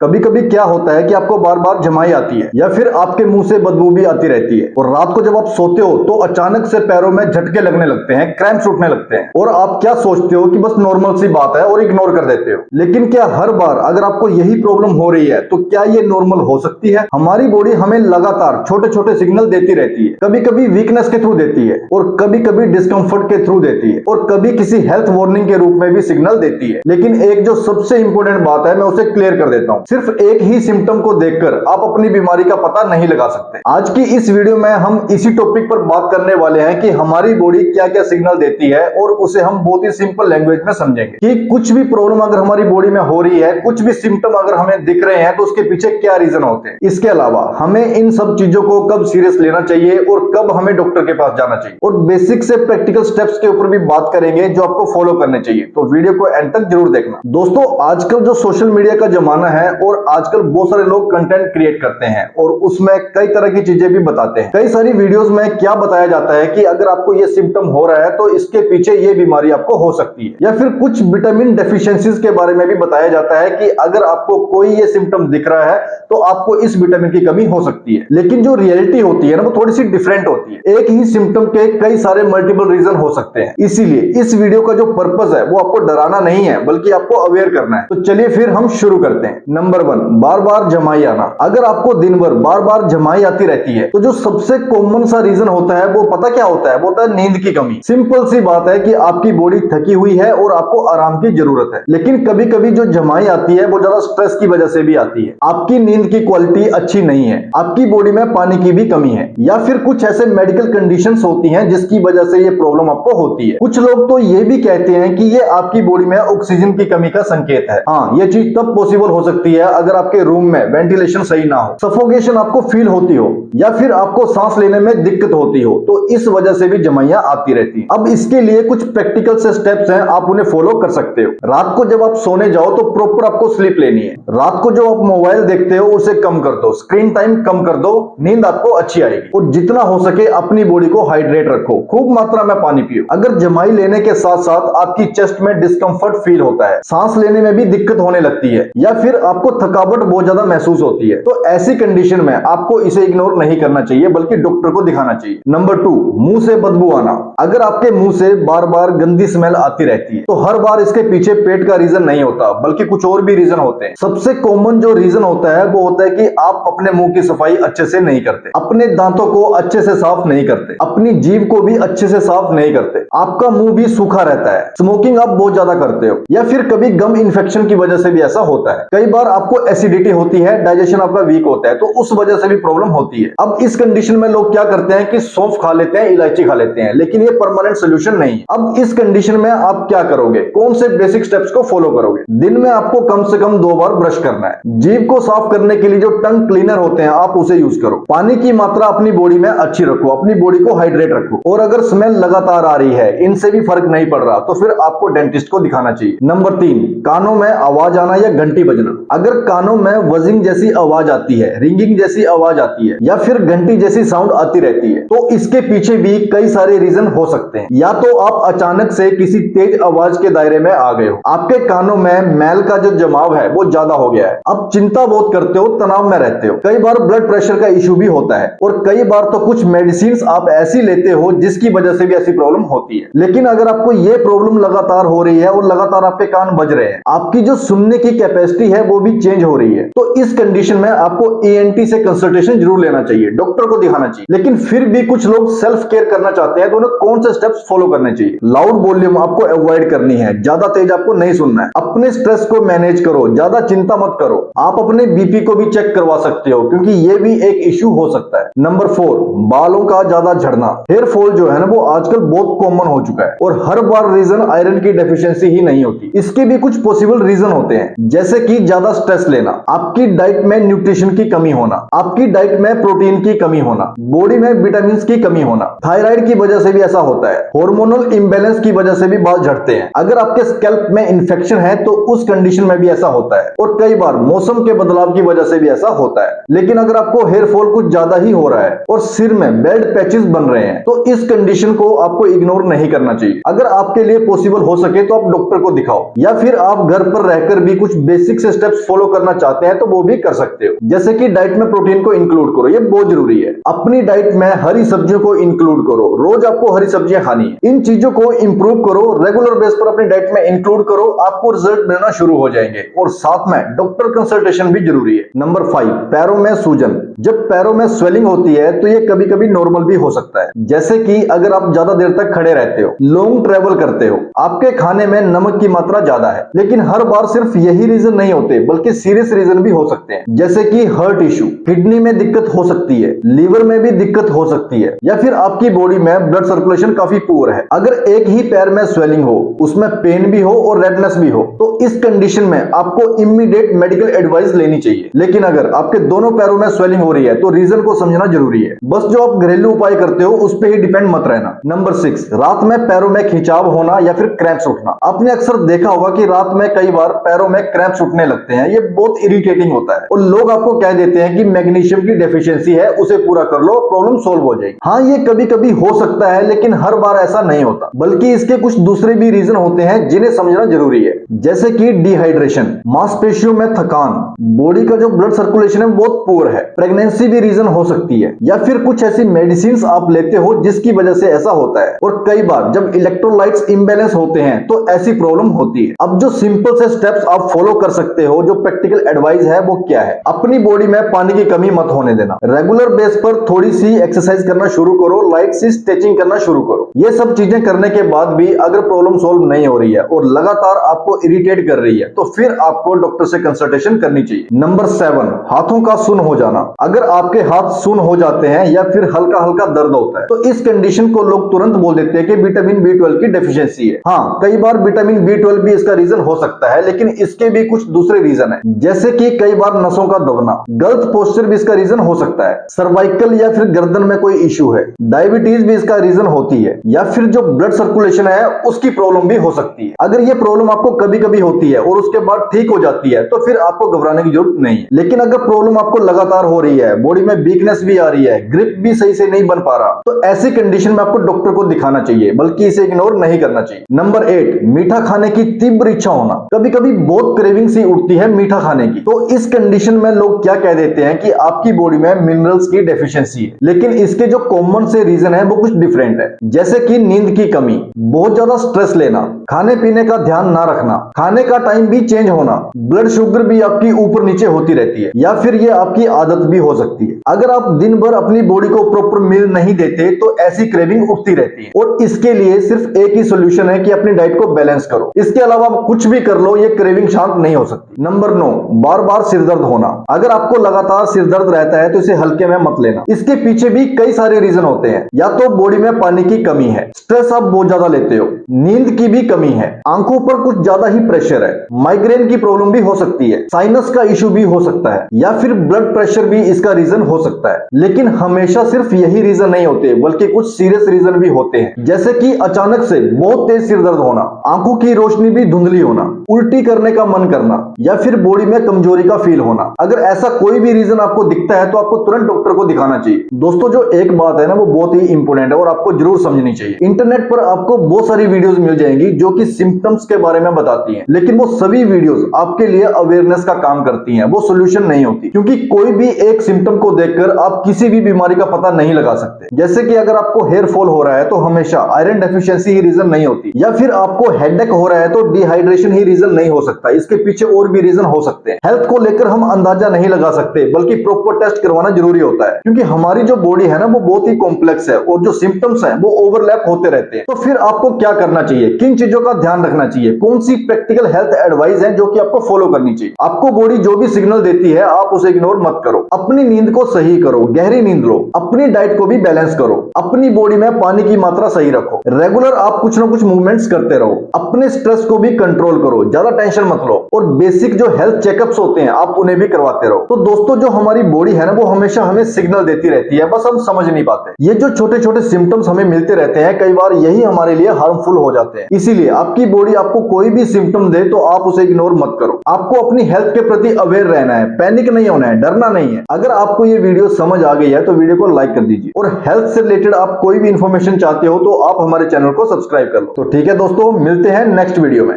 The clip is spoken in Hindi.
कभी कभी क्या होता है कि आपको बार बार जमाई आती है या फिर आपके मुंह से बदबू भी आती रहती है और रात को जब आप सोते हो तो अचानक से पैरों में झटके लगने लगते हैं, क्रैम्प्स उठने लगते हैं और आप क्या सोचते हो कि बस नॉर्मल सी बात है और इग्नोर कर देते हो। लेकिन क्या हर बार अगर आपको यही प्रॉब्लम हो रही है तो क्या ये नॉर्मल हो सकती है? हमारी बॉडी हमें लगातार छोटे छोटे सिग्नल देती रहती है, कभी कभी वीकनेस के थ्रू देती है और कभी कभी डिस्कंफर्ट के थ्रू देती है और कभी किसी हेल्थ वार्निंग के रूप में भी सिग्नल देती है। लेकिन एक जो सबसे इंपॉर्टेंट बात है मैं उसे क्लियर कर देता हूँ, सिर्फ एक ही सिम्टम को देखकर आप अपनी बीमारी का पता नहीं लगा सकते। आज की इस वीडियो में हम इसी टॉपिक पर बात करने वाले हैं कि हमारी बॉडी क्या क्या सिग्नल देती है और उसे हम बहुत ही सिंपल लैंग्वेज में समझेंगे कि कुछ भी प्रॉब्लम अगर हमारी बॉडी में हो रही है, कुछ भी सिम्टम अगर हमें दिख रहे हैं तो उसके पीछे क्या रीजन होते हैं। इसके अलावा हमें इन सब चीजों को कब सीरियस लेना चाहिए और कब हमें डॉक्टर के पास जाना चाहिए और बेसिक से प्रैक्टिकल स्टेप्स के ऊपर भी बात करेंगे जो आपको फॉलो करने चाहिए। तो वीडियो को एंड तक जरूर देखना। दोस्तों, आजकल जो सोशल मीडिया का जमाना है और आजकल बहुत सारे लोग कंटेंट क्रिएट करते हैं और उसमें कई तरह की चीजें भी बताते हैं। कई सारी वीडियोस में क्या बताया जाता है कि अगर आपको ये सिम्टम हो रहा है तो इसके पीछे ये बीमारी आपको हो सकती है, या फिर कुछ विटामिन डेफिशिएंसीज के बारे में भी बताया जाता है कि अगर आपको कोई ये सिम्टम दिख रहा है तो आपको इस विटामिन की कमी हो सकती है। लेकिन जो रियलिटी होती है ना वो थोड़ी सी डिफरेंट होती है। एक ही सिम्टम के कई सारे मल्टीपल रीजन हो सकते हैं। इसीलिए इस वीडियो का जो पर्पस है वो आपको डराना नहीं है बल्कि आपको अवेयर करना है। तो चलिए फिर हम शुरू करते हैं। नंबर 1, बार बार जमाई आना। अगर आपको दिन भर बार बार जमाई आती रहती है तो जो सबसे कॉमन सा रीजन होता है वो पता क्या होता है? वो होता है नींद की कमी। सिंपल सी बात है कि आपकी बॉडी थकी हुई है और आपको आराम की जरूरत है। लेकिन कभी कभी जो जमाई आती है वो ज्यादा स्ट्रेस की वजह से भी आती है। आपकी नींद की क्वालिटी अच्छी नहीं है, आपकी बॉडी में पानी की भी कमी है, या फिर कुछ ऐसे मेडिकल कंडीशंस होती हैं जिसकी वजह से ये प्रॉब्लम आपको होती है। कुछ लोग तो ये भी कहते हैं कि ये आपकी बॉडी में ऑक्सीजन की कमी का संकेत है। हाँ, ये चीज तब पॉसिबल हो सकती है अगर आपके रूम में वेंटिलेशन सही ना हो, सफोकेशन आपको फील होती हो, या फिर आपको सांस लेने में दिक्कत होती हो, तो इस वजह से भी जमाइयां आती रहती हैं। अब इसके लिए कुछ प्रैक्टिकल से स्टेप्स हैं, आप उन्हें फॉलो कर सकते हो। रात को जब आप सोने जाओ तो प्रॉपर आपको स्लीप लेनी है। रात को जो आप मोबाइल देखते हो उसे कम कर दो, स्क्रीन टाइम कम कर दो, नींद आपको अच्छी आएगी। और जितना हो सके अपनी बॉडी को हाइड्रेट रखो, खूब मात्रा में पानी पियो। अगर जमाई लेने के साथ साथ आपकी चेस्ट में डिस्कंफर्ट फील होता है, सांस लेने में भी दिक्कत होने लगती है, या फिर आपको थकावट बहुत ज्यादा महसूस होती है, तो ऐसी कंडीशन में आपको इसे इग्नोर नहीं करना चाहिए बल्कि डॉक्टर को दिखाना चाहिए। नंबर 2, मुंह से बदबू आना। अगर आपके मुंह से बार बार गंदी स्मेल आती रहती है तो हर बार इसके पीछे पेट का रीजन नहीं होता बल्कि कुछ और भी रीजन होते हैं। सबसे कॉमन जो रीजन होता है वो होता है कि आप अपने मुंह की सफाई अच्छे से नहीं करते, अपने दांतों को अच्छे से साफ नहीं करते, अपनी जीभ को भी अच्छे से साफ नहीं करते, आपका मुंह भी सूखा रहता है, स्मोकिंग आप बहुत ज्यादा करते हो, या फिर कभी गम इन्फेक्शन की वजह से भी ऐसा होता है। कई बार आपको एसिडिटी होती है, डाइजेशन आपका वीक होता है, तो उस वजह से भी प्रॉब्लम होती है। अब इस कंडीशन में लोग क्या करते हैं कि सौंफ खा लेते हैं, इलायची खा लेते हैं, लेकिन ये परमानेंट सोल्यूशन नहीं है। अब इस कंडीशन में आप क्या करोगे? कौन से बेसिक स्टेप्स को फॉलो करोगे? दिन में आपको कम से कम 2 बार ब्रश करना है। जीभ को साफ करने के लिए जो टंग क्लीनर होते हैं आप उसे यूज करो। पानी की मात्रा अपनी बॉडी में अच्छी रखो, अपनी बॉडी को हाइड्रेट रखो। और अगर स्मेल लगातार आ रही है, इनसे भी फर्क नहीं पड़ रहा, तो फिर आपको डेंटिस्ट को दिखाना चाहिए। नंबर 3, कानों में आवाज आना या घंटी बजना। अगर कानों में वजिंग जैसी आवाज आती है, रिंगिंग जैसी आवाज आती है, या फिर घंटी जैसी साउंड आती रहती है, तो इसके पीछे भी कई सारे रीजन हो सकते हैं। या तो आप अचानक से किसी तेज आवाज के दायरे में आ गए हो, आपके कानों में मैल का जो जमाव है वो ज्यादा हो गया है, अब चिंता बहुत करते हो, तनाव में रहते हो, कई बार ब्लड प्रेशर का इश्यू भी होता है, और कई बार तो कुछ मेडिसिन आप ऐसी लेते हो जिसकी वजह से भी ऐसी प्रॉब्लम होती है। लेकिन अगर आपको ये प्रॉब्लम लगातार हो रही है और लगातार आपके कान बज रहे हैं, आपकी जो सुनने की कैपेसिटी है वो भी चेंज हो रही है, तो इस कंडीशन में आपको ENT से कंसल्टेशन जरूर लेना चाहिए, डॉक्टर को दिखाना चाहिए। लेकिन फिर भी कुछ लोग सेल्फ केयर करना चाहते हैं, तो उन्हें कौन से स्टेप्स फॉलो करने चाहिए? लाउड वॉल्यूम आपको अवॉइड करनी है, ज्यादा तेज आपको नहीं सुनना है, अपने स्ट्रेस को मैनेज करो, ज्यादा चिंता मत करो। आप अपने बीपी को भी चेक करवा सकते हो क्योंकि ये भी एक इश्यू हो सकता है। नंबर 4, बालों का ज्यादा झड़ना। हेयर फॉल जो है ना वो आजकल बहुत कॉमन हो चुका है और हर बार रीजन आयरन की डेफिशिएंसी ही नहीं होती, इसके भी कुछ पॉसिबल रीजन होते हैं, जैसे कि ज्यादा स्ट्रेस लेना, आपकी डाइट में न्यूट्रिशन की कमी होना, आपकी डाइट में प्रोटीन की कमी होना, बॉडी में विटामिन की कमी होना, थायराइड की वजह से भी ऐसा होता है, हार्मोनल इंबैलेंस की वजह से भी बाल झड़ते हैं, अगर आपके स्कैल्प में इन्फेक्शन है तो उस कंडीशन में भी ऐसा होता है, और कई बार मौसम के बदलाव की वजह से भी ऐसा होता है। लेकिन अगर आपको हेयर फॉल कुछ ज्यादा ही हो रहा है और सिर में बेल्ट पैचेस बन रहे हैं तो इस कंडीशन को आपको इग्नोर नहीं करना चाहिए। अगर आपके लिए पॉसिबल हो सके तो आप डॉक्टर को दिखाओ, या फिर आप घर पर रहकर भी कुछ बेसिक से स्टेप्स फॉलो करना चाहते हैं तो वो भी कर सकते हो। जैसे कि डाइट में प्रोटीन को इंक्लूड करो, ये बहुत जरूरी है। अपनी डाइट में हरी सब्जियों को इंक्लूड करो, रोज आपको हरी सब्जियां खानी है। इन चीजों को इंप्रूव करो, रेगुलर बेस पर अपनी डाइट में इंक्लूड करो, आपको रिजल्ट मिलना शुरू हो जाएंगे। और साथ में डॉक्टर कंसल्टेशन भी जरूरी है। नंबर 5, पैरों में सूजन। जब पैरों में स्वेलिंग होती है तो ये कभी कभी नॉर्मल भी हो सकता है। जैसे कि अगर आप ज्यादा देर तक खड़े रहते हो, लॉन्ग ट्रेवल करते हो, आपके खाने में नमक की मात्रा ज्यादा है। लेकिन हर बार सिर्फ यही रीजन नहीं होते, बल्कि सीरियस रीजन भी हो सकते हैं। जैसे कि हार्ट इश्यू, किडनी में दिक्कत हो सकती है, लीवर में भी दिक्कत हो सकती है, या फिर आपकी बॉडी में ब्लड सर्कुलेशन काफी पुअर है। अगर एक ही पैर में स्वेलिंग हो, उसमें पेन भी हो और रेडनेस भी हो, तो इस कंडीशन में आपको इमीडिएट मेडिकल एडवाइस लेनी चाहिए। लेकिन अगर आपके दोनों पैरों में स्वेलिंग हो रही है तो रीजन को समझना जरूरी है। बस जो आप घरेलू उपाय करते हो उस पे ही डिपेंड मत रहना। नंबर 6, रात में पैरों में खिंचाव होना या फिर क्रैम्प्स उठना। आपने अक्सर देखा होगा कि रात में कई बार पैरों में क्रैम्प्स उठने लगते हैं। ये बहुत इरिटेटिंग होता है और लोग आपको कह देते हैं कि मैग्नीशियम की डेफिशिएंसी है, उसे पूरा कर लो, प्रॉब्लम सोल्व हो जाएगी। हाँ, ये कभी कभी हो सकता है, लेकिन हर बार ऐसा नहीं होता, बल्कि इसके कुछ दूसरे भी रीजन होते हैं जिन्हें समझना जरूरी है। जैसे कि डिहाइड्रेशन, मांसपेशियों में थकान, बॉडी का जो ब्लड सर्कुलेशन है बहुत पुअर है, प्रेगनेंसी भी रीजन हो सकती है, या फिर कुछ ऐसी मेडिसिन आप लेते हो जिसकी वजह से ऐसा होता है। और कई बार जब इलेक्ट्रोलाइट्स इंबैलेंस होते हैं तो ऐसी प्रॉब्लम होती है। अब जो सिंपल से स्टेप्स आप फॉलो कर सकते हो, जो प्रैक्टिकल एडवाइस है, वो क्या है? अपनी बॉडी में पानी की कमी मत होने देना। रेगुलर बेस पर थोड़ी सी एक्सरसाइज करना शुरू करो, लाइट सी स्ट्रेचिंग करना शुरू करो। ये सब चीजें करने के बाद भी अगर प्रॉब्लम सॉल्व नहीं हो रही है और लगातार आपको इरिटेट कर रही है तो फिर आपको डॉक्टर से कंसल्टेशन करनी चाहिए। नंबर 7, हाथों का सुन्न हो जाना। अगर आपके हाथ सुन्न हो जाते हैं या फिर हल्का हल्का दर्द होता है तो इस कंडीशन को लोग तुरंत बोल देते हैं कि विटामिन B12 की डेफिशिएंसी है। हाँ, कई बार विटामिन B12 भी इसका रीजन हो सकता है, लेकिन इसके भी कुछ दूसरे रीजन है। जैसे कि कई बार नसों का दबना, गलत पोस्चर भी इसका रीजन हो सकता है, सर्वाइकल या फिर गर्दन में कोई इश्यू है, डायबिटीज भी इसका रीजन होती है, या फिर जो ब्लड सर्कुलेशन है उसकी प्रॉब्लम भी हो सकती है। अगर ये प्रॉब्लम आपको कभी कभी होती है और उसके बाद ठीक हो जाती है तो फिर आपको घबराने की जरूरत नहीं है। लेकिन अगर प्रॉब्लम आपको लगातार हो रही है, बॉडी में वीकनेस भी आ रही है, ग्रिप भी सही से नहीं बन पा रहा, तो ऐसी कंडीशन में आपको डॉक्टर को दिखाना चाहिए, बल्कि इसे इग्नोर नहीं करना चाहिए। नंबर 8, मीठा खाने की तीव्र इच्छा होना। कभी कभी बहुत क्रेविंग सी उठती है मीठा खाने की, तो इस कंडीशन में लोग क्या कह देते हैं कि आपकी बॉडी में मिनरल्स की डेफिशिएंसी है। लेकिन इसके जो कॉमन से रीजन है वो कुछ डिफरेंट है। जैसे कि नींद की कमी, बहुत ज्यादा स्ट्रेस लेना, खाने पीने का ध्यान ना रखना, खाने का टाइम भी चेंज होना, ब्लड शुगर भी आपकी ऊपर नीचे होती रहती है, या फिर ये आपकी आदत भी हो सकती है। अगर आप दिन भर अपनी बॉडी को प्रॉपर मील नहीं देते तो ऐसी क्रेविंग उठती रहती है। और इसके लिए सिर्फ एक ही सोल्यूशन है कि अपनी डाइट को बैलेंस करो। इसके अलावा आप कुछ भी कर लो, ये क्रेविंग शांत नहीं हो सकती। नंबर 9, बार बार सिर दर्द होना। अगर आपको लगातार सिर दर्द रहता है तो इसे हल्के में मत लेना। इसके पीछे भी कई सारे रीजन होते हैं। या तो बॉडी में पानी की कमी है, स्ट्रेस आप बहुत ज्यादा लेते हो, नींद की भी कमी है, आंखों पर कुछ ज्यादा ही प्रेशर है, माइग्रेन की प्रॉब्लम भी हो सकती है, साइनस का इशू भी हो सकता है, या फिर ब्लड प्रेशर भी इसका रीजन हो सकता है। लेकिन हमेशा सिर्फ यही रीजन नहीं होते, बल्कि कुछ सीरियस रीजन भी होते हैं। जैसे कि अचानक से बहुत तेज सिर दर्द होना, आंखों की रोशनी भी धुंधली होना, उल्टी करने का मन करना, या फिर बॉडी में कमजोरी का फील होना। अगर ऐसा कोई भी रीजन आपको दिखता है तो आपको तुरंत डॉक्टर को दिखाना चाहिए। दोस्तों, जो एक बात है ना, वो बहुत ही इंपॉर्टेंट है और आपको जरूर समझनी चाहिए। इंटरनेट पर आपको बहुत सारी वीडियोस मिल जाएंगी जो कि सिम्टम्स के बारे में बताती हैं, लेकिन वो सभी वीडियोस आपके लिए अवेयरनेस का काम करती हैं, वो सोल्यूशन नहीं होती। क्योंकि कोई भी एक सिम्टम को देखकर आप किसी भी बीमारी का पता नहीं लगा सकते। जैसे कि अगर आपको हेयर फॉल हो रहा है तो हमेशा आयरन डेफिशिएंसी ही रीजन नहीं होती, या फिर आपको हेडेक हो रहा है तो डिहाइड्रेशन ही रीजन नहीं हो सकता। इसके पीछे और भी रीजन हो सकते हैं। हेल्थ को लेकर हम अंदाजा नहीं लगा सकते, बल्कि प्रॉपर टेस्ट करवाना जरूरी होता है। क्योंकि हमारी जो बॉडी है ना, वो बहुत ही कॉम्प्लेक्स है और जो सिम्टम्स हैं वो ओवरलैप होते रहते हैं। तो फिर आपको क्या करना चाहिए, किन चीजों का ध्यान रखना चाहिए, कौन सी प्रैक्टिकल हेल्थ एडवाइस है जो कि आपको फॉलो करनी चाहिए। आपको बॉडी जो भी सिग्नल देती है आप उसे इग्नोर मत करो। अपनी नींद को सही करो, गहरी नींद लो, अपनी डाइट को भी बैलेंस करो, अपनी बॉडी में पानी की मात्रा सही रखो, रेगुलर आप कुछ ना कुछ मूवमेंट्स करते रहो, अपने स्ट्रेस को भी कंट्रोल करो, ज्यादा टेंशन मत लो, और बेसिक जो हेल्थ चेकअप्स होते हैं आप उन्हें भी करवाते रहो। तो दोस्तों, जो हमारी बॉडी है ना, वो हमेशा हमें सिग्नल देती रहती है, बस हम समझ नहीं पाते। ये जो छोटे छोटे सिम्टम्स हमें मिलते रहते हैं, कई बार यही हमारे लिए हार्मफुल हो जाते हैं। इसीलिए आपकी बॉडी आपको कोई भी सिम्टम दे तो आप उसे इग्नोर मत करो। आपको अपनी हेल्थ के प्रति अवेयर रहना है, पैनिक नहीं होना है, डरना नहीं है। अगर आपको ये वीडियो समझ आ गई है तो वीडियो को लाइक कर दीजिए, और हेल्थ से रिलेटेड आप कोई भी इंफॉर्मेशन चाहते हो तो आप हमारे चैनल को सब्सक्राइब कर लो। तो ठीक है दोस्तों, मिलते हैं नेक्स्ट वीडियो में।